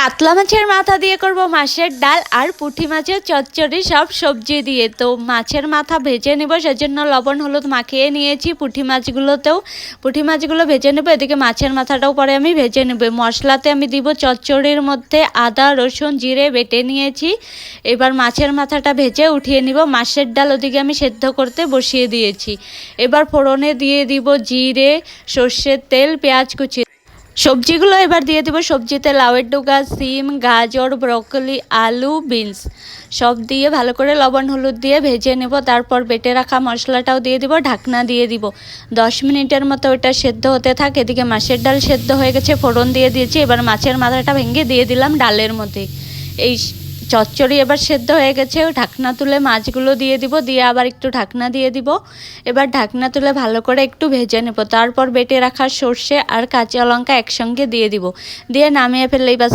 কাতলা মাছের মাথা দিয়ে করব মাছের ডাল আর পুঁটি মাছের চচ্চড়ি সব সবজি দিয়ে। তো মাছের মাথা ভেজে নেব, সেজন্য লবণ হলুদ মাখিয়ে নিয়েছি। পুঁটি মাছগুলো ভেজে নেব। এদিকে মাছের মাথাটাও পরে আমি ভেজে নেব। মশলাতে আমি দিব চচ্চড়ির মধ্যে আদা রসুন জিরে বেটে নিয়েছি। এবার মাছের মাথাটা ভেজে উঠিয়ে নিব। মাছের ডাল ওদিকে আমি সেদ্ধ করতে বসিয়ে দিয়েছি। এবার ফোড়নে দিয়ে দিব জিরে, সর্ষের তেল, পেঁয়াজ কুচি। সবজিগুলো এবার দিয়ে দেবো। সবজিতে লাউয়ের ডগা, সিম, গাজর, ব্রকলি, আলু, বিনস সব দিয়ে ভালো করে লবণ হলুদ দিয়ে ভেজে নেব। তারপর বেটে রাখা মশলাটাও দিয়ে দিব, ঢাকনা দিয়ে দিব। 10 মিনিটের মতো ওটা সেদ্ধ হতে থাকে। এদিকে মাছের ডাল সেদ্ধ হয়ে গেছে, ফোড়ন দিয়ে দিয়েছি। এবার মাছের মাথাটা ভেঙে দিয়ে দিলাম ডালের মধ্যে। এই চচ্চড়ি এবার সেদ্ধ হয়ে গেছে। ঢাকনা তুলে মাছগুলো দিয়ে দিব, দিয়ে আবার একটু ঢাকনা দিয়ে দিব। এবার ঢাকনা তুলে ভালো করে একটু ভেজে নেব। তারপর বেটে রাখা সর্ষে আর কাঁচা লঙ্কা একসঙ্গে দিয়ে দিব, দিয়ে নামিয়ে ফেললেই বাস।